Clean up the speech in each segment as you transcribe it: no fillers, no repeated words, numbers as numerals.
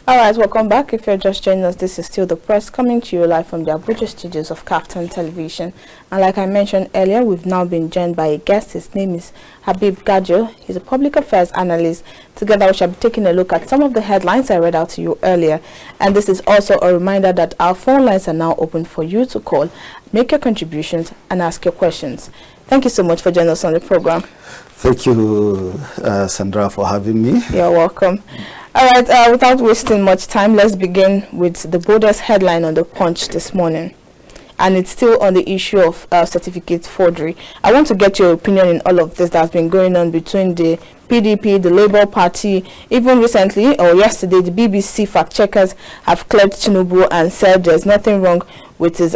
All right, welcome back. If you're just joining us, this is Still the Press, coming to you live from the Abuja studios of KAFTAN Television. And like I mentioned earlier, we've now been joined by a guest. His name is Habib Gajo. He's a public affairs analyst. Together, we shall be taking a look at some of the headlines I read out to you earlier. And this is also a reminder that our phone lines are now open for you to call, make your contributions, and ask your questions. Thank you so much for joining us on the program. Thank you, Sandra, for having me. You're welcome. All right, without wasting much time, let's begin with the boldest headline on the Punch this morning. And it's still on the issue of certificate forgery. I want to get your opinion in all of this that's been going on between the PDP, the Labour Party. Even recently, or yesterday, the BBC fact-checkers have cleared Tinubu and said there's nothing wrong with his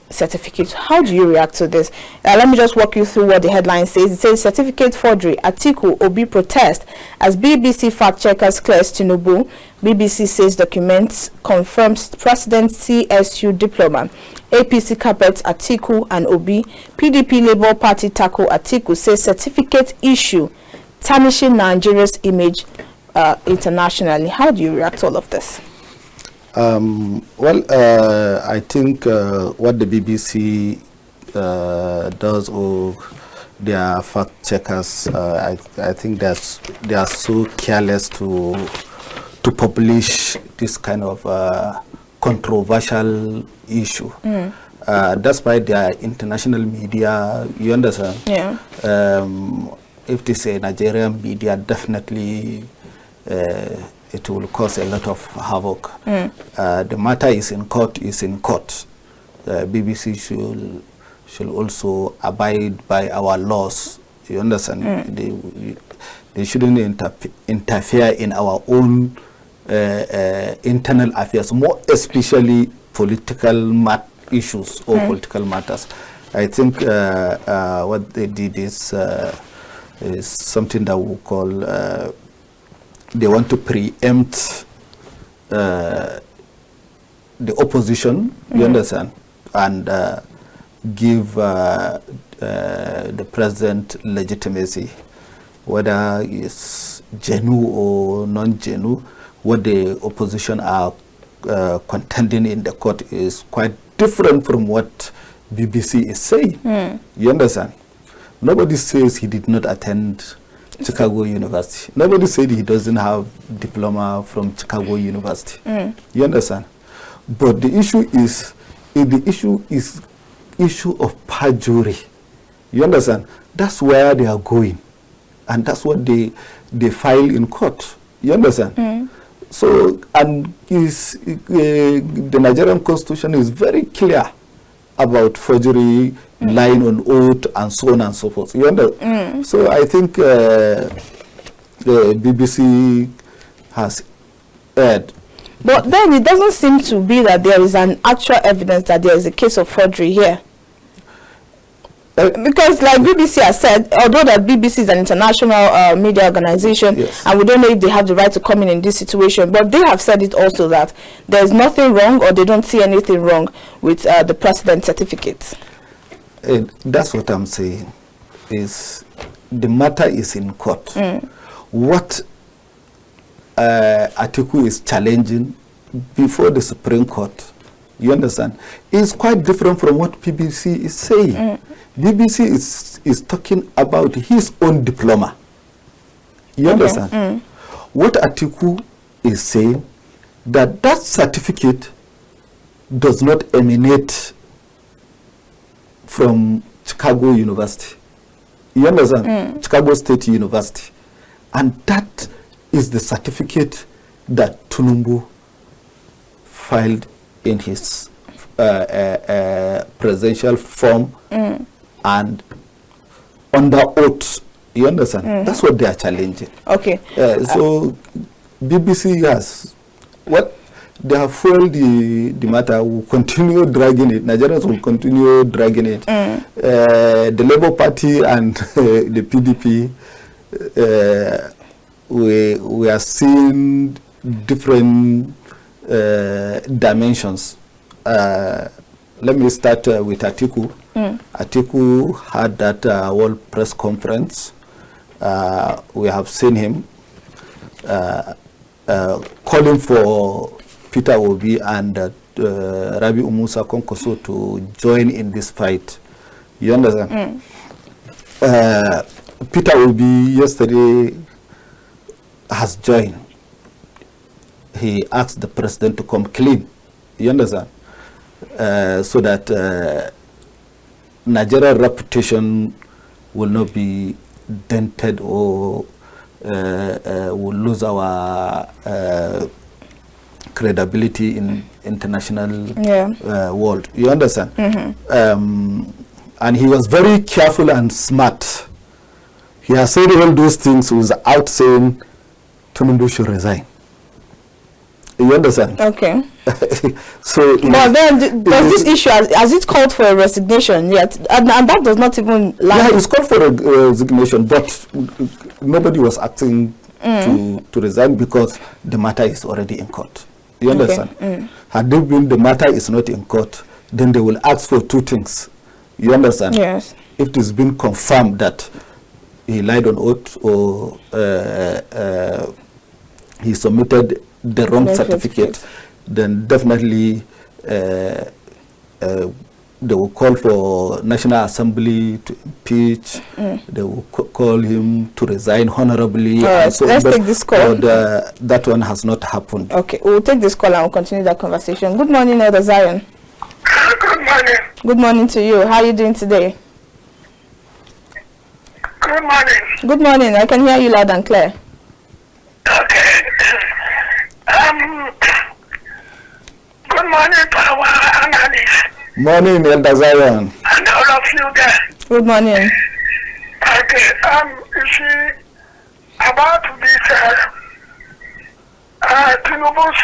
certificate. How do you react to this? Let me just walk you through what the headline says. It says certificate forgery, Atiku Obi protest as BBC fact-checkers clears Tinubu. BBC says documents confirms President CSU diploma. APC carpets Atiku and Obi. PDP Labour Party tackle Atiku, says certificate issue tarnishing Nigeria's image internationally. How do you react to all of this? I think what the BBC does, or their fact checkers, I think they are so careless to publish this kind of controversial issue. That's why they are international media. You understand? Yeah. If they say Nigerian media, definitely it will cause a lot of havoc. The matter is in court. BBC should also abide by our laws. You understand? They shouldn't interfere in our own internal affairs, more especially political issues or political matters. I think what they did is something that we call they want to preempt the opposition, you understand, and give the president legitimacy, whether it's genuine or non-genuine. What the opposition are contending in the court is quite different from what BBC is saying. You understand? Nobody says he did not attend Chicago University. Nobody said he doesn't have diploma from Chicago University. You understand? But the issue is issue of perjury. You understand? That's where they are going, and that's what they file in court. You understand? So, and the Nigerian Constitution is very clear about forgery, lying on oath, and so on and so forth. You understand? So I think the BBC has erred. But then it doesn't seem to be that there is an actual evidence that there is a case of forgery here. Because like BBC has said, although that BBC is an international media organization, yes, and we don't know if they have the right to come in this situation, but they have said it also that there's nothing wrong, or they don't see anything wrong with the president's certificate. That's what I'm saying. Is the matter is in court. What Atiku is challenging before the Supreme Court, you understand, is quite different from what BBC is saying. BBC is talking about his own diploma. You understand? What Atiku is saying, that certificate does not emanate from Chicago University. You understand? Chicago State University. And that is the certificate that Tinubu filed in his presidential form and under oath. You understand? That's what they are challenging. Okay. So BBC has they have foiled the matter. Will continue dragging it. Nigerians will continue dragging it. The Labour Party and the PDP, we are seeing different dimensions. Let me start with Atiku. Atiku had that World Press Conference. We have seen him calling for Peter Obi and Rabi Umusa Konkoso to join in this fight. You understand? Peter Obi yesterday has joined. He asked the president to come clean. You understand? So that Nigeria's reputation will not be dented or will lose our credibility in international world. You understand? And he was very careful and smart. He has said all those things without saying Tinubu should resign. You understand? Okay. So, but then does this issue, has it called for a resignation yet? And that does not even lie. Yeah, it's called for a resignation, but nobody was acting to resign because the matter is already in court. You understand? Had it been the matter is not in court, then they will ask for two things. You understand? Yes. If it has been confirmed that he lied on oath or he submitted the wrong certificate, then definitely they will call for National Assembly to impeach. They will call him to resign honorably. All right, so let's take this call. But that one has not happened. Okay, we'll take this call and we'll continue that conversation. Good morning, Elder Zion. Good morning. Good morning to you. How are you doing today? Good morning. Good morning. I can hear you loud and clear. Okay. Good morning to our analyst. Morning, Elder Zion. And all of you there. Good morning. Okay. You see, about this Tinubu's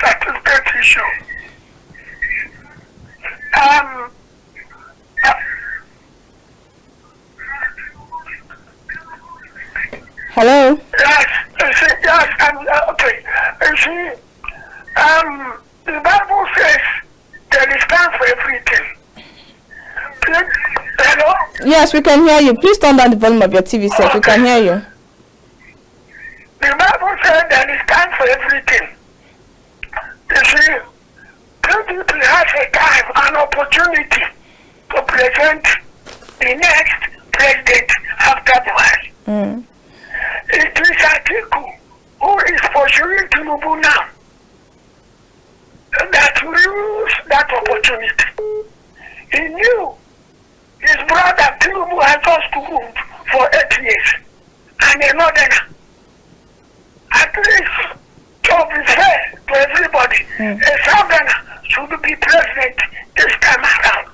certificate issue. Hello? Yes, okay. You see, the Bible says there is time for everything. Hello? Yes, we can hear you. Please turn down the volume of your TV set. We can hear you. The Bible says there is time for everything. You see, people has a time, an opportunity to present the next president after Buhari. It is Atiku who is pursuing Tinubu now that will use that opportunity. He knew his brother Tinubu had just ruled for 8 years and a northerner. At least to be fair to everybody, a southerner should be president this time around.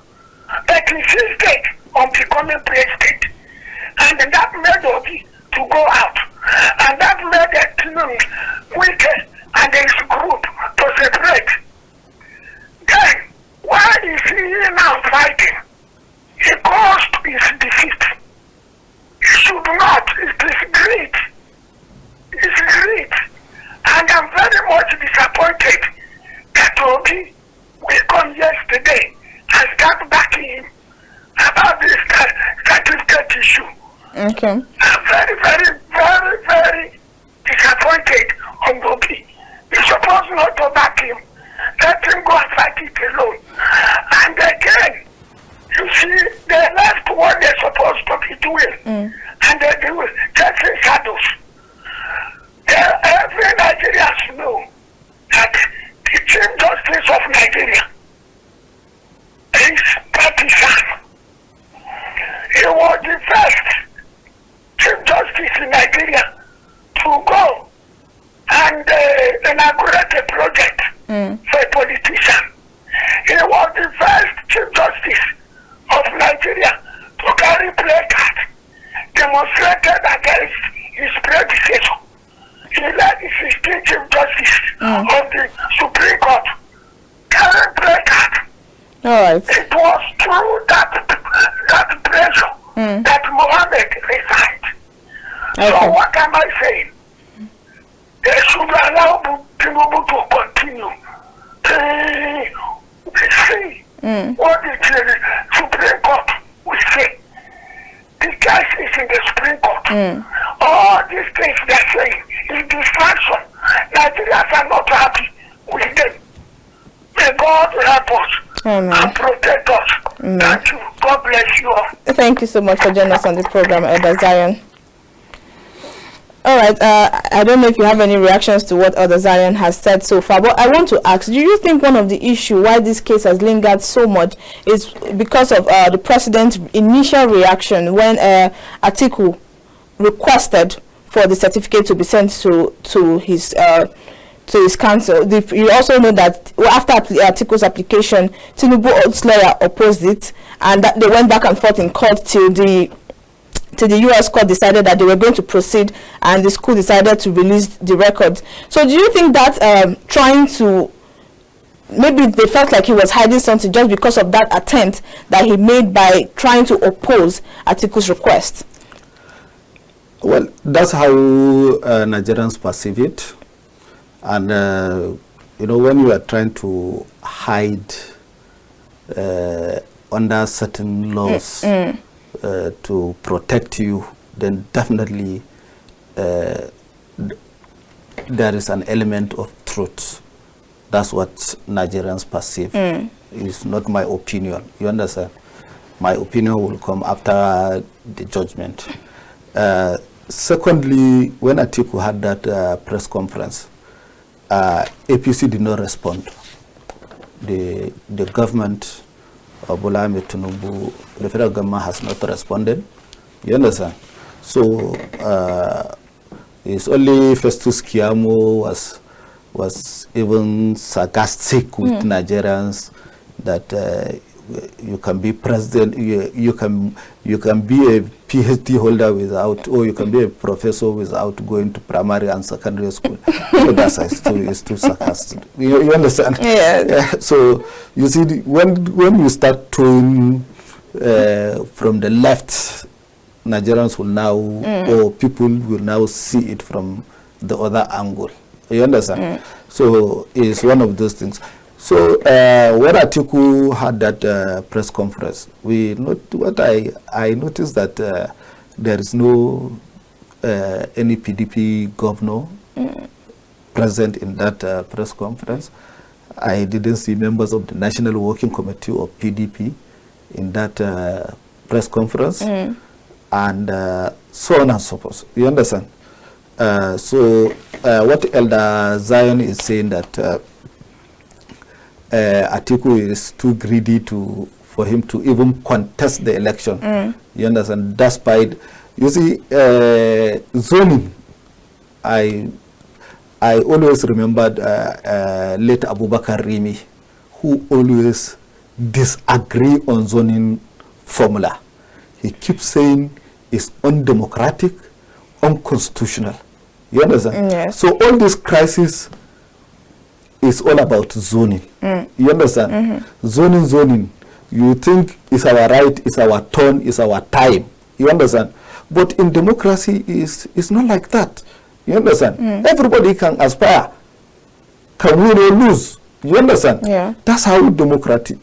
But he insisted on becoming president. And that made Obi to go out. And that made the Tinubu wicked and his group to separate. Then, why is he now fighting? He caused his defeat. He should not. It is great. It's great. And I'm very much disappointed that Obi will come yesterday and start backing him about this certificate issue. Okay. I'm very disappointed on Obi. You're supposed not to back him. Let him go and fight it alone. And again, you see, they left what they're supposed to be doing. And they do chasing shadows. Every Nigerian know that the Chief Justice of Nigeria is partisan. He was the first Chief Justice in Nigeria to go and inaugurate a project for a politician. He was the first Chief Justice of Nigeria to carry placard demonstrated against his predecessor. He led the 16th Chief Justice of the Supreme Court carrying placard. All right. It was through that pressure that Mohammed resigned. Okay. So what am I saying? They should allow Tinubu to continue. See what the Supreme Court will say. The case is in the Supreme Court. All these things they're saying is distraction. Nigerians are not happy with them. May God help us and protect us. Thank you. God bless you all. Thank you so much for joining us on the program, Elder Zion. All right, I don't know if you have any reactions to what Elder Zion has said so far, but I want to ask, do you think one of the issues why this case has lingered so much is because of the president's initial reaction when Atiku requested for the certificate to be sent to his counsel? You also know that after Atiku's application, Tinubu's lawyer opposed it, and that they went back and forth in court till the U.S. court decided that they were going to proceed, and the school decided to release the records. So do you think that trying to, maybe they felt like he was hiding something just because of that attempt that he made by trying to oppose Atiku's request? Well, that's how Nigerians perceive it. And, when you are trying to hide under certain laws to protect you, then definitely there is an element of truth. That's what Nigerians perceive. It's not my opinion. You understand? My opinion will come after the judgment. Secondly, when Atiku had that press conference, APC did not respond. The government of Tinubu, the federal government has not responded. You understand? So it's only Festus Keyamo was even sarcastic with Nigerians that you can be president, you can be a PhD holder without, or you can be a professor without going to primary and secondary school. So it's too sarcastic. You understand? Yeah. So you see, when you start throwing from the left, Nigerians will now, or people will now see it from the other angle. You understand? So it's one of those things. So when Atiku had that press conference, I noticed that there is no any PDP governor present in that press conference. I didn't see members of the National Working Committee of PDP in that press conference, and so on and so forth. You understand? So what Elder Zion is saying that Atiku is too greedy for him to even contest the election. You understand? Despite, you see, zoning, I always remembered late Abubakar Rimi, who always disagree on zoning formula. He keeps saying it's undemocratic, unconstitutional. You understand? Yes. So all this crisis is all about zoning. You understand? Zoning. You think it's our right, it's our turn, it's our time. You understand? But in democracy, it's not like that. You understand? Everybody can aspire, can win or lose. You understand? Yeah. That's how democracy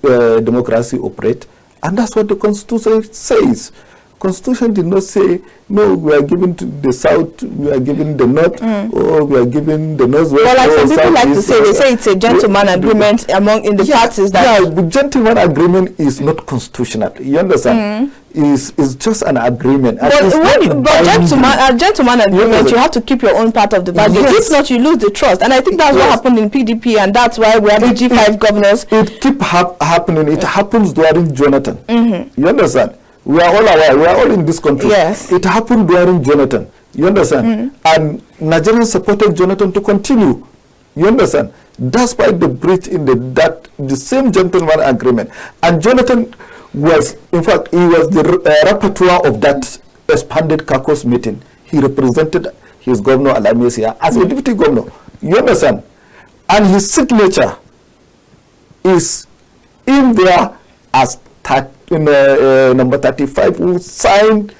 operates, and that's what the Constitution says. Constitution did not say, no, we are giving to the south, we are giving the north, or we are giving the northwest. Well, like some people like to say, they say it's a gentleman agreement among the parties. That the gentleman agreement is not constitutional. You understand? It's just an agreement. But gentleman agreement, you have to keep your own part of the bargain. Yes. If not, you lose the trust. And I think that's what happened in PDP, and that's why we have the G5 governors. It keep happening. It happens during Jonathan. You understand? We are all aware. We are all in this country. Yes. It happened during Jonathan. You understand? And Nigerians supported Jonathan to continue. You understand? Despite the breach in the same gentleman agreement. And Jonathan was, in fact, he was the rapporteur of that expanded caucus meeting. He represented his governor, Alamesia, as a deputy governor. You understand? And his signature is in there as number 35, who signed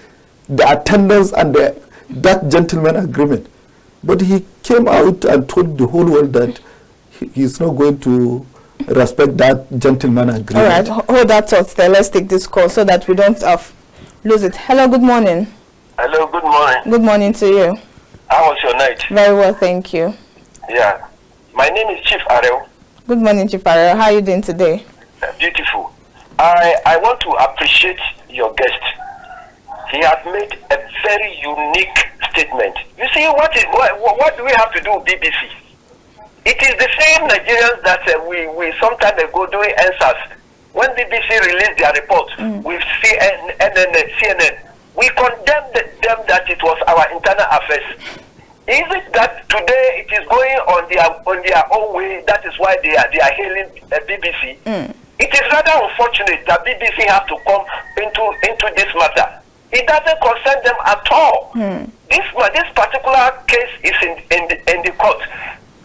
the attendance and that gentleman agreement. But he came out and told the whole world that he's not going to respect that gentleman agreement. All right, hold that thought there. Let's take this call so that we don't lose it. Hello, good morning. Hello, good morning. Good morning to you. How was your night? Very well, thank you. Yeah. My name is Chief Arel. Good morning, Chief Arel. How are you doing today? Beautiful. I want to appreciate your guest. He has made a very unique statement. You see, what do we have to do with BBC? It is the same Nigerians that we some time ago doing answers. When BBC released their report with CNN, we condemned them that it was our internal affairs. Is it that today it is going on their own way? That is why they are hailing BBC. It is rather unfortunate that BBC have to come into this matter. It doesn't concern them at all. This particular case is in the court,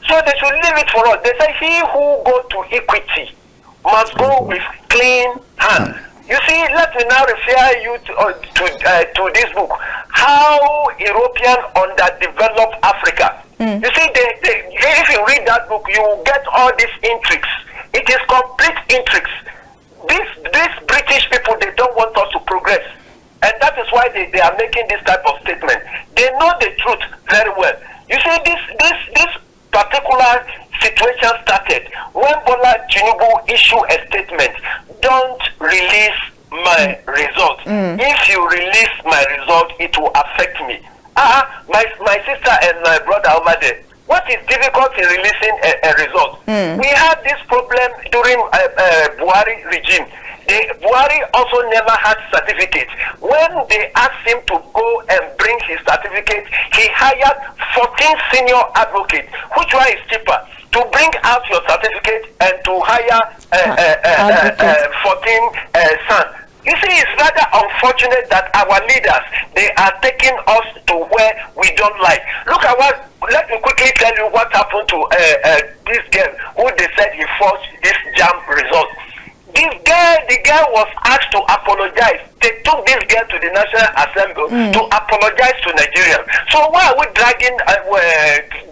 so they should leave it for us. They say he who go to equity must go with clean hands. You see, let me now refer you to this book, How European Underdeveloped Africa. You see, if you read that book, you will get all these intrigues. It is complete intrigues. These British people, they don't want us to progress. And that is why they are making this type of statement. They know the truth very well. You see, this particular situation started when Bola Tinubu issued a statement, don't release my result. If you release my result, it will affect me. My sister and my brother over there, what is difficult in releasing a result? We had this problem during Buhari regime. Buhari also never had certificate. When they asked him to go and bring his certificate, he hired 14 senior advocates. Which one is cheaper? To bring out your certificate and to hire 14 sons. You see, it's rather unfortunate that our leaders, they are taking us to where we don't like. Look at let me quickly tell you what happened to this girl who they said he forged this JAM result. The girl was asked to apologize. They took this girl to the National Assembly to apologize to Nigerians. So why are we dragging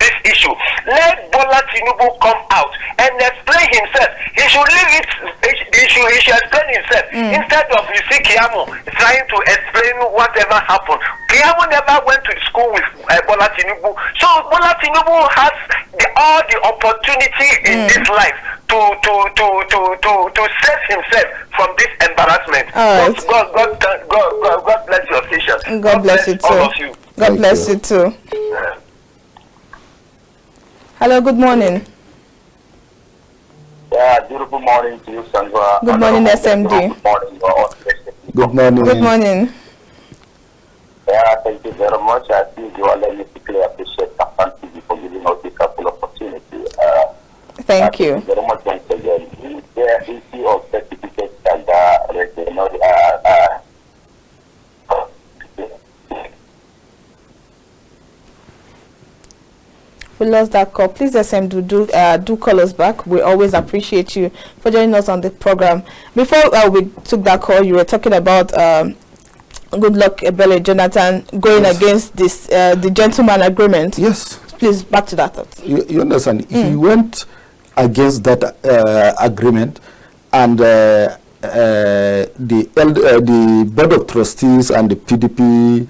this issue? Let Bola Tinubu come out and explain himself. He should leave it. He should explain himself instead of you see Kiamu trying to explain whatever happened. Kiamu never went to school with Bola Tinubu. So Bola Tinubu has all the opportunity in this life to save himself from this embarrassment. God bless your station. God bless you too. All of you. God bless you too. Hello, good morning. Yeah, beautiful morning to you, Sandra. Good morning, SMD. Good morning. Good morning. Yeah, thank you very much. I think you are let me quickly appreciate KAFTAN TV for giving us this couple opportunity. Thank you. Thank you very much once again. The issue of certificates and we lost that call. Please, SM, do call us back. We always appreciate you for joining us on the program. Before we took that call, you were talking about Goodluck Ebele Jonathan going against this the gentleman agreement. Yes. Please, back to that thought. You understand? He went against that agreement, and the board of trustees and the PDP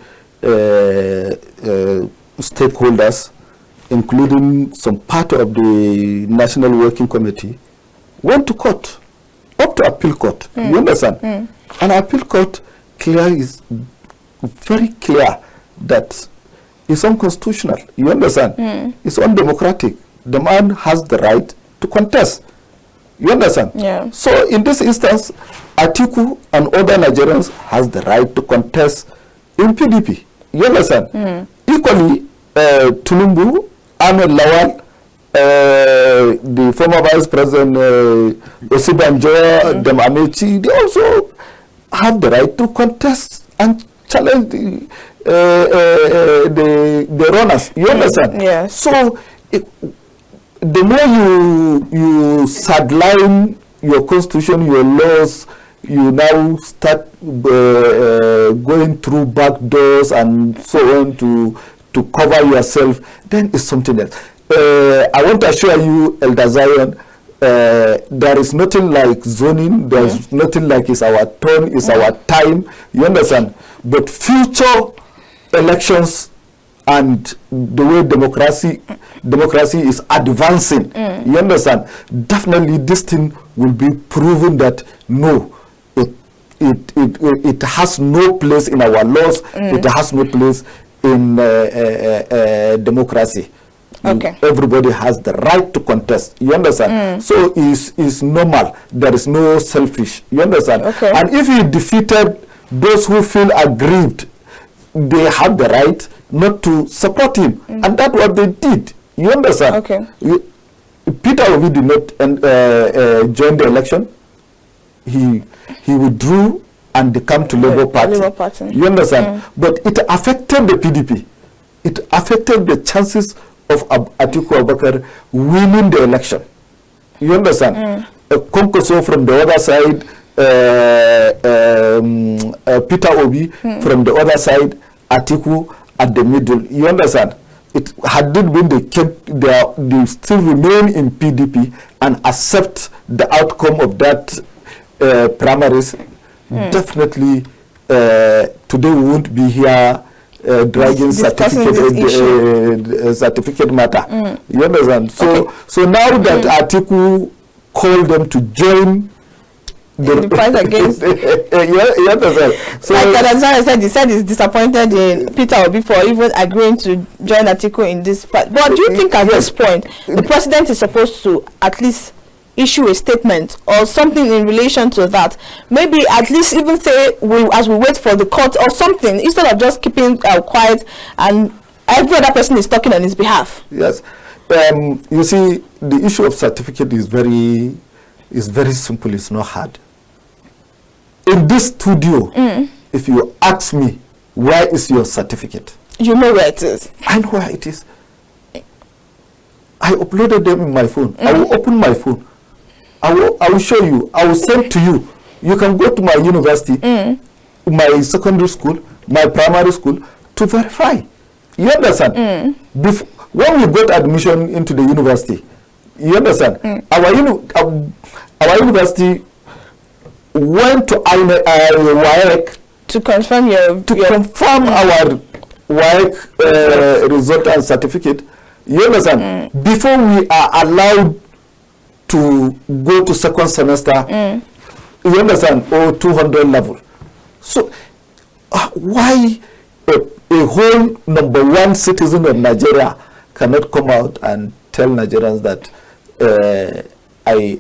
stakeholders, including some part of the National Working Committee, went to court, up to appeal court. You understand? And appeal court is very clear that it's unconstitutional. You understand? It's undemocratic. The man has the right to contest. You understand? Yeah. So in this instance, Atiku and other Nigerians has the right to contest in PDP. You understand? Equally, Tinubu, Ahmed Lawal, the former Vice President Osibanjo, Dem Amechi, they also have the right to contest and challenge the runners. You understand? Yeah. So the more you sideline your constitution, your laws, you now start going through back doors and so on to cover yourself, then it's something else. I want to assure you, Elder Zion, there is nothing like zoning, there's nothing like it's our turn, it's our time, you understand? But future elections and the way democracy is advancing, you understand, definitely this thing will be proven that no, it has no place in our laws, it has no place in democracy. Okay. Everybody has the right to contest. You understand? So it's normal. There is no selfish. You understand? Okay. And if he defeated those who feel aggrieved, they have the right not to support him, and that's what they did. You understand? Okay. Peter Obi did not join the election. He withdrew and came to Labour Party. Labour Party. You understand? But it affected the PDP. It affected the chances of Atiku Abubakar winning the election. You understand? Konkoso from the other side, Peter Obi from the other side, Atiku at the middle. You understand? It had it been they still remain in PDP and accept the outcome of that primaries. Definitely, today we won't be here dragging certificate matter. You understand? So Okay. so now that Atiku called them to join the fight against. you understand? So like Alexander said he's disappointed in Peter Obi for even agreeing to join Atiku in this fight. But do you think at this point the president is supposed to at least issue a statement or something in relation to that? Maybe at least even say as we wait for the court or something, instead of just keeping quiet and every other person is talking on his behalf. Yes. You see, the issue of certificate is very simple. It's not hard. In this studio, if you ask me, where is your certificate? You know where it is. I know where it is. I uploaded them in my phone. I will open my phone. I will show you. I will send to you. You can go to my university, my secondary school, my primary school to verify. You understand? When we got admission into the university, you understand? Our university went to WAEC To confirm confirm our WAEC result and certificate. You understand? Before we are allowed to go to second semester, you understand, or 200 level. So why a whole #1 citizen of Nigeria cannot come out and tell Nigerians that I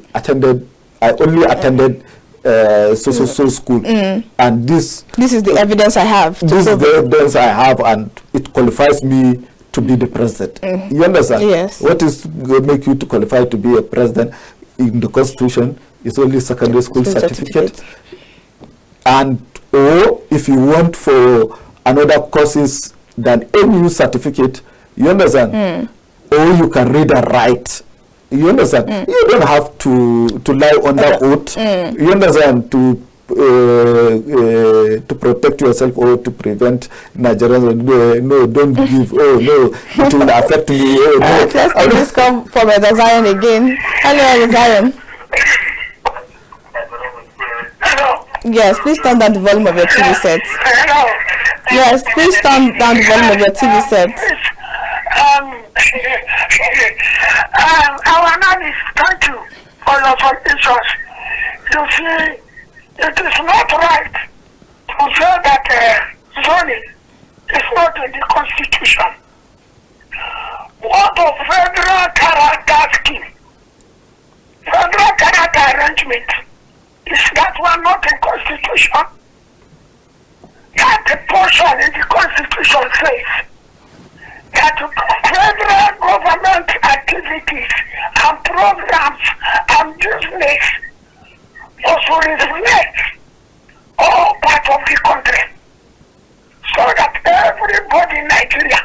only attended so school, and this is the evidence I have. This is the evidence I have, and it qualifies me to be the president. You understand? Yes. What is going to make you to qualify to be a president in the constitution is only secondary school certificate. And or if you want for another courses than NU certificate, you understand? Or you can read and write. You understand? You don't have to lie under oath. You understand? To protect yourself or to prevent Nigerians. No, don't give. Oh no, it will affect me. Oh no. Let's take this come from Zion again. Hello, Zion. Hello. Yes, please turn down the volume of your TV set. Hello. Yes, please turn down the volume of your TV set. Our analyst, thank you for your submissions. You see, it is not right to say that zoning is not in the constitution. What of federal character scheme? Federal character arrangement, is that one not in constitution? That portion in the constitution says that federal government activities and programs and business must reflect all parts of the country, so that everybody in Nigeria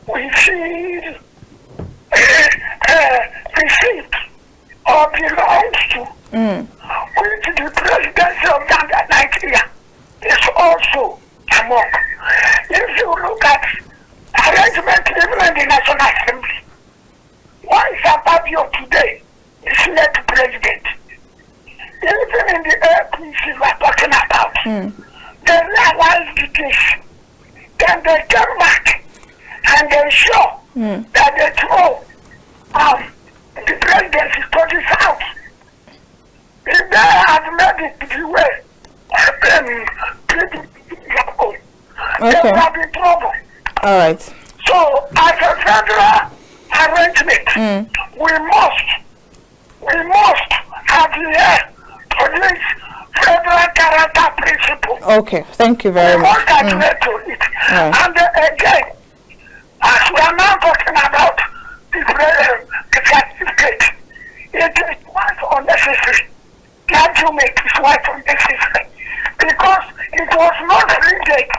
will feel received or belongs to, which the presidency of Nigeria is also among. If you look at arrangement even in the National Assembly, why is Habib today is elected president? Even in the APC we are talking about, they realized this. Then they came back and ensure that the throne of the presidency to the south. If they had made it the way they would have been trouble. All right. So, as a federal arrangement, we must adhere to this federal character principle. Okay, thank you very much. We must adhere to it. And again, as we are now talking about the certificate, it is quite unnecessary. Gajo make is quite unnecessary because it was not printed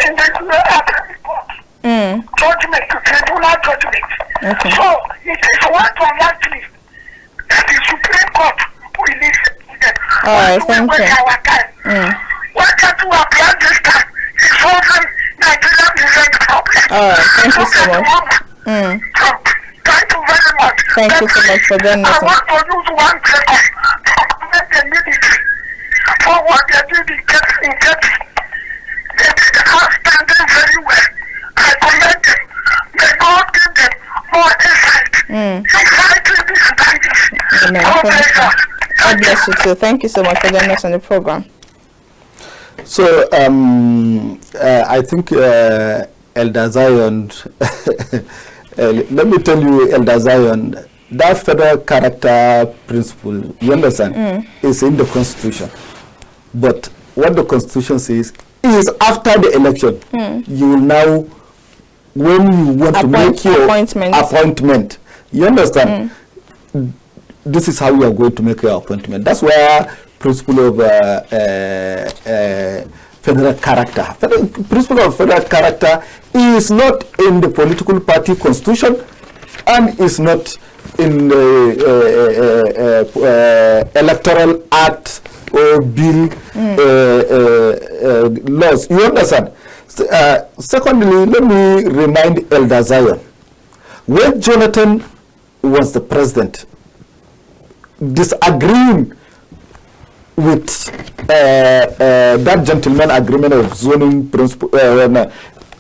in the report. Judgment, tribunal judgment. Okay. So it is what unlikely that the Supreme Court will listen to them. All right, thank you. Why can't you apply this time? It's solving Nigerian event problem. All right, thank you so much. So, thank you very much. Thank you so much for joining us. I want to use 1 second to commend the military for what they did in Kebbi. They did outstanding very well. I commend them. May God give them more insight in fighting these bandits. God bless you too. Thank you so much for joining us on the program. So I think Elder Zion, let me tell you, Elder Zion, that federal character principle, you understand, is in the Constitution. But what the Constitution says is after the election, you will now, when you want to make your appointment, you understand, this is how you are going to make your appointment. That's where principle of federal character. Principle of federal character is not in the political party constitution and is not in the electoral act or bill laws. You understand? Secondly, let me remind Elder Zion, when Jonathan was the president, disagreeing with that gentleman agreement of zoning principle,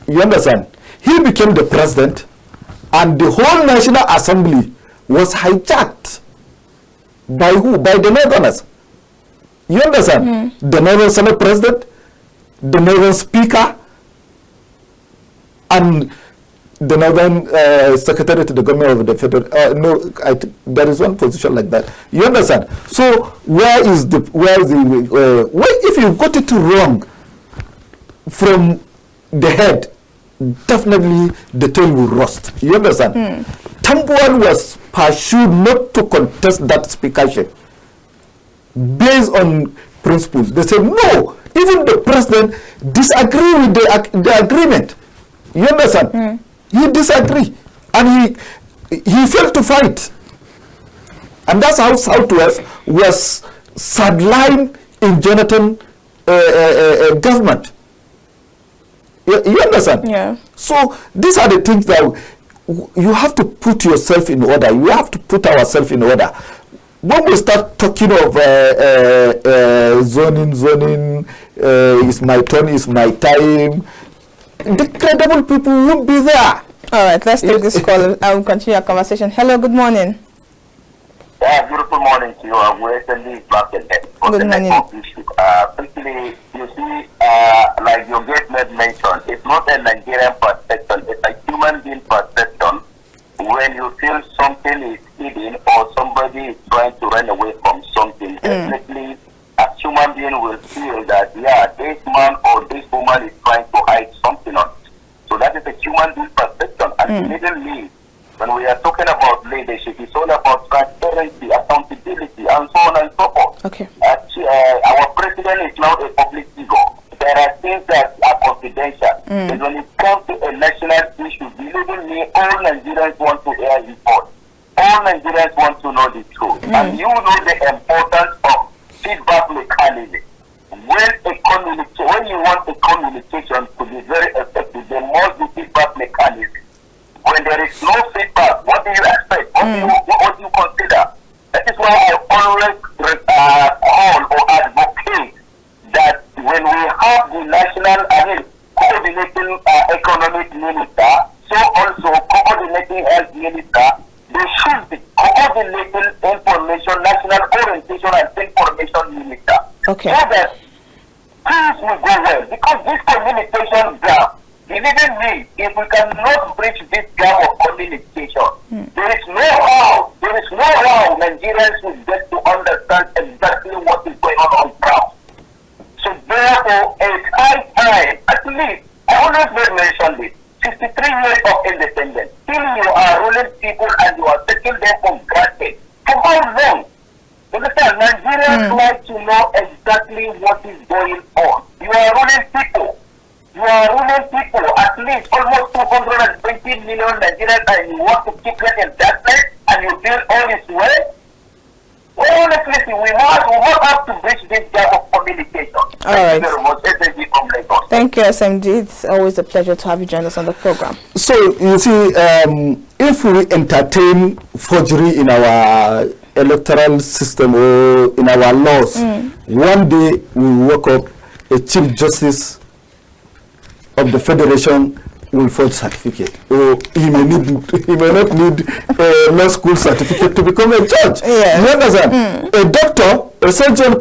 you understand, he became the president and the whole National Assembly was hijacked by who? By the Northerners. You understand? The Northern Senate President, the Northern Speaker, and the Northern Secretary to the government of the federal. There is one position like that. You understand? So where is the if you got it wrong from the head, definitely the tail will rust. You understand? Tambuwal was pursued not to contest that speakership based on principles. They said no. Even the president disagree with the agreement. You understand? He disagree, and he failed to fight, and that's how Southwest was sidelined in Jonathan government. You understand? Yeah. So these are the things that you have to put yourself in order. You have to put ourselves in order. When we start talking of zoning, is my turn, is my time, the credible people won't be there. All right, let's take this call. I will continue our conversation. Hello, good morning. Yeah, beautiful morning to you. I'm recently back again. Good morning. Quickly, you see, like your guest made mention, it's not a Nigerian perception, it's a human being perception. When you feel something is hidden or somebody is trying to run away from something, definitely a human being will feel that, yeah, this man or this woman is trying to hide something on it. So that is a human being perception. And immediately, when we are talking about leadership, it's all about transparency, accountability, and so on and so forth. Okay. Our president is now a public figure. There are things that are confidential. And when it comes to a national issue, believe me, all Nigerians want to hear his voice. All Nigerians want to know the truth. And you know the importance of feedback mechanism. When you want a communication to be very effective, there must be feedback mechanism. When there is no feedback, what do you expect? What do you consider? That is why I always call or advocate that when we have the national, coordinating economic minister, very little information, national orientation and information minister. Okay. So that things will go well, because this communication gap, believe in me, if we cannot bridge this gap of communication, there is no how Nigerians will get to understand exactly what is going on ground. So therefore, it's high time, at least, I always mention this, 63 years of independence, still you are ruling people and you are taking them for granted. For how long? Understand, Nigerians like to know exactly what is going on. You are ruling people. You are ruling people, at least almost 220 million Nigerians, and you want to keep them in that place, and you feel all is well? Well, honestly, we must have to bridge this gap of communication. All right. Thank you very much, SMG from Lagos. Thank you, SMG. It's always a pleasure to have you join us on the program. So, you see, if we entertain forgery in our electoral system or in our laws, one day we wake up, a Chief Justice of the Federation will forge certificate, or he may not need a law school certificate to become a judge. Yeah. You understand? A doctor, a surgeon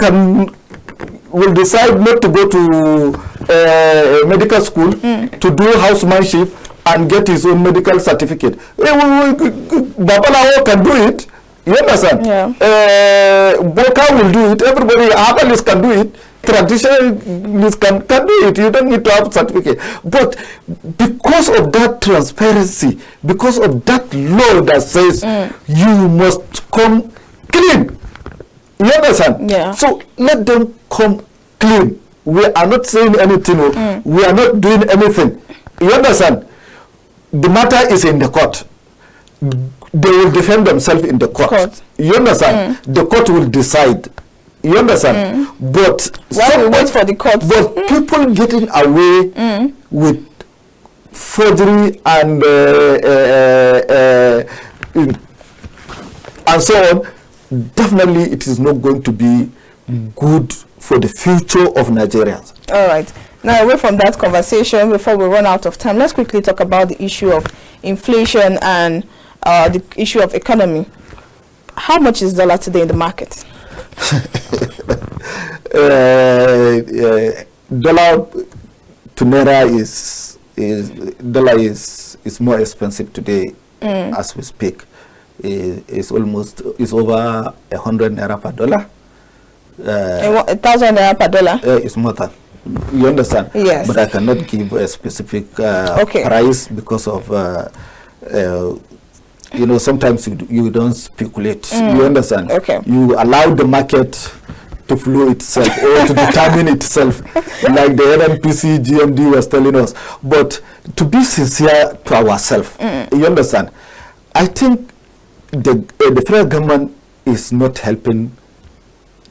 will decide not to go to medical school to do housemanship and get his own medical certificate. Babalawo can do it. You understand? Yeah. Boka will do it. Everybody, herbalists can do it. Traditionalists can do it. You don't need to have certificate. But because of that transparency, because of that law that says you must come clean, you understand? Yeah. So let them come clean. We are not saying anything. We are not doing anything. You understand? The matter is in the court. They will defend themselves in the court. You understand? The court will decide. You understand? But while we wait for the court, but people getting away with forgery and so on, definitely it is not going to be good for the future of Nigerians. All right. Now, away from that conversation, before we run out of time, let's quickly talk about the issue of inflation and the issue of economy. How much is dollar today in the market? Dollar to naira is more expensive today as we speak. It's over 100 naira per dollar. 1,000 naira per dollar. It's more than. You understand? Yes. But I cannot give a specific price because of sometimes you don't speculate. You understand? Okay. You allow the market to flow itself or to determine itself, like the NNPC GMD was telling us. But to be sincere to ourselves, you understand? I think the federal government is not helping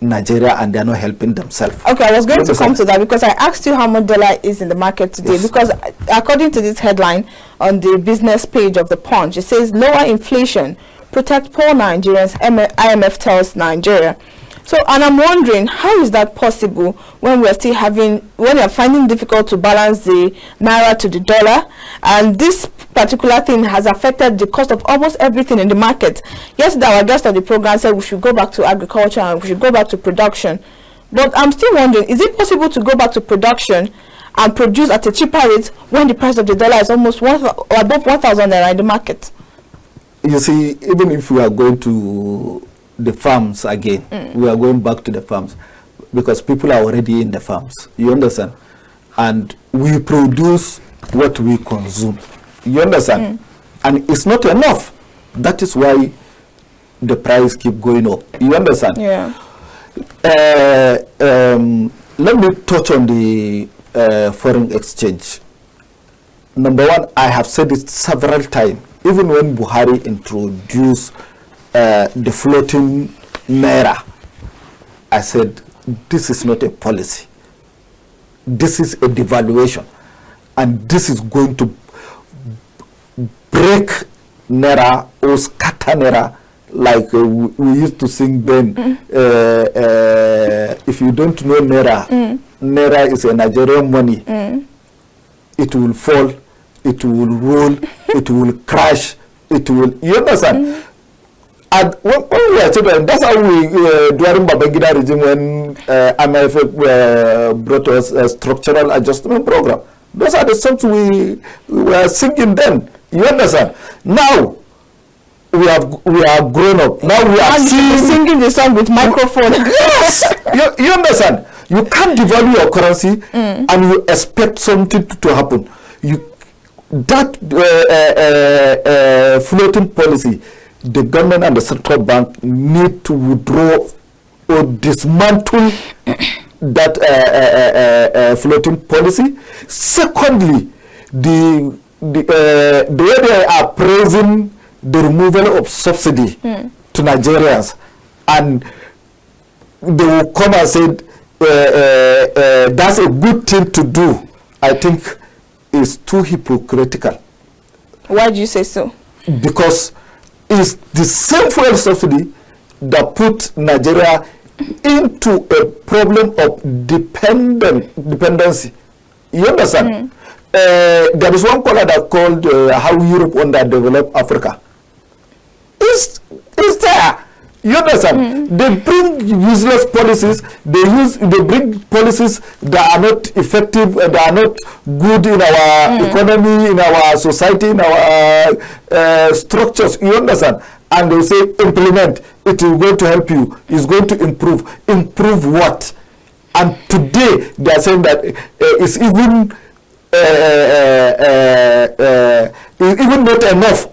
Nigeria, and they are not helping themselves. Okay, I was going to come to that because I asked you how much dollar is in the market today. Yes. Because according to this headline on the business page of the Punch, it says lower inflation, protect poor Nigerians, IMF tells Nigeria. So, and I'm wondering, how is that possible when we are still when we are finding difficult to balance the naira to the dollar, and this particular thing has affected the cost of almost everything in the market. Yesterday, our guest on the program said we should go back to agriculture and we should go back to production. But I'm still wondering, is it possible to go back to production and produce at a cheaper rate when the price of the dollar is almost above 1,000 naira in the market? You see, even if we are going to the farms again, we are going back to the farms because people are already in the farms. You understand? And we produce what we consume. You understand? And it's not enough. That is why the price keep going up. You understand? Yeah. Let me touch on the foreign exchange. Number one, I have said it several times. Even when Buhari introduced the floating naira, I said, this is not a policy. This is a devaluation. And this is going to break naira or scatter naira, like we used to sing then. If you don't know naira, naira is a Nigerian money. It will fall, it will roll, it will crash, it will, you understand? And I said, that's how we, during Babangida regime, when IMF brought us a structural adjustment program. Those are the songs we were singing then. You understand? Now, we are grown up. Now we are singing the song with microphone. Yes! you understand? You can't devalue your currency and you expect something to happen. That floating policy, the government and the central bank need to withdraw or dismantle that floating policy. Secondly, the way they are praising the removal of subsidy to Nigerians, and they will come and say that's a good thing to do, I think is too hypocritical. Why do you say so? Because it's the same fuel subsidy that put Nigeria into a problem of dependency. You understand? There is one color that called how Europe underdeveloped Africa. It's there. You understand? They bring useless policies. They bring policies that are not effective, that are not good in our economy, in our society, in our structures. You understand? And they say implement. It is going to help you. It's going to improve. Improve what? And today they are saying that it's even not enough,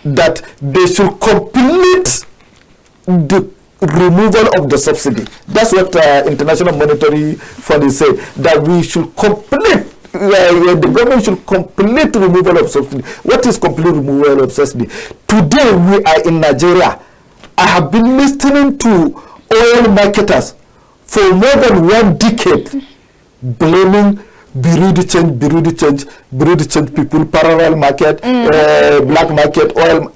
that they should complete the removal of the subsidy. That's what International Monetary Fund is saying, that we should complete, the government should complete removal of subsidy. What is complete removal of subsidy? Today we are in Nigeria. I have been listening to oil marketers for more than 1 decade blaming Bureau de change people, parallel market, black market, oil.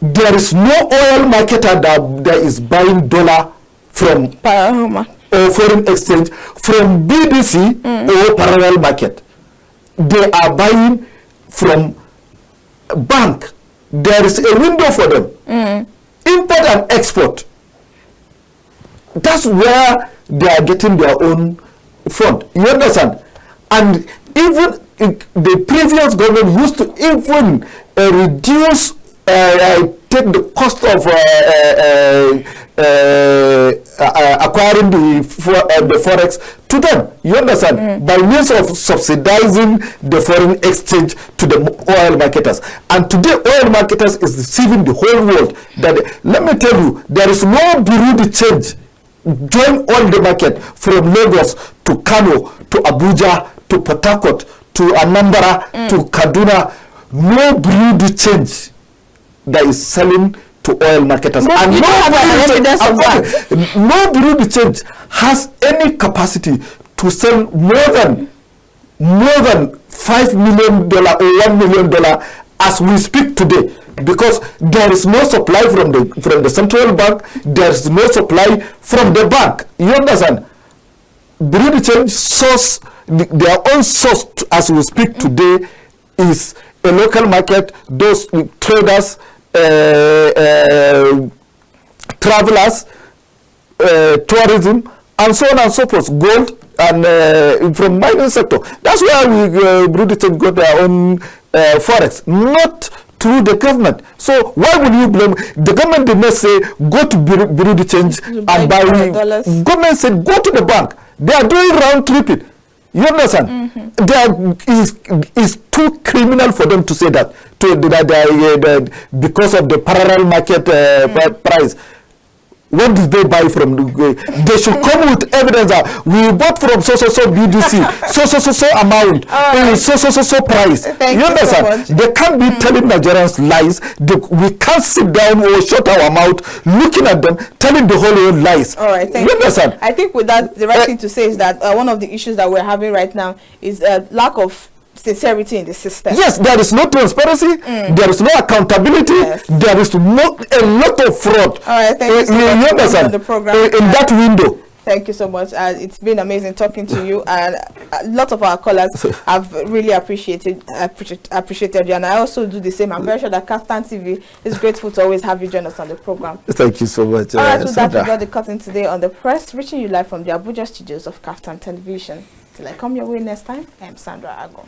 There is no oil marketer that is buying dollar from or foreign exchange from BDC or parallel market. They are buying from bank. There is a window for them. Import and export. That's where they are getting their own fund. You understand? And even the previous government used to even reduce, take the cost of acquiring the forex to them. You understand? By means of subsidizing the foreign exchange to the oil marketers. And today, oil marketers is deceiving the whole world. That let me tell you, there is no bureau de change. Join all the market from Lagos to Kano to Abuja to Port Harcourt to Anambra to Kaduna. No bureau de change that is selling to oil marketers. But and no no bureau de change has any capacity to sell more than $5 million or $1 million as we speak today, because there is no supply from the central bank, there is no supply from the bank. You understand? Bureau de change source, their own source as we speak today is a local market, those traders, travelers, tourism, and so on and so forth, gold, and from mining sector. That's why Bureau de change got their own forex, not through the government. So why would you blame the government? Did not say go to Bureau de change and buy dollars. Government said go to the bank. They are doing round tripping. You understand? It's too criminal for them to say that, because of the parallel market price. What did they buy from? They should come with evidence that we bought from so BDC, so amount, so price. You understand? So they can't be telling Nigerians lies. We can't sit down or shut our mouth looking at them, telling the whole world lies. All right, thank you. Understand? I think with that, the right thing to say is that one of the issues that we're having right now is lack of sincerity in the system. Yes, there is no transparency, there is no accountability, there is a lot of fraud. All right, thank you so much understand? for the program. In that window. Thank you so much. It's been amazing talking to you, and a lot of our callers have really appreciated you, and I also do the same. I'm very sure that KAFTAN TV is grateful to always have you join us on the program. Thank you so much. All right, with that, Sandra. we got the cutting today on the press, reaching you live from the Abuja studios of KAFTAN Television. Till I come your way next time, I am Sandra Agon.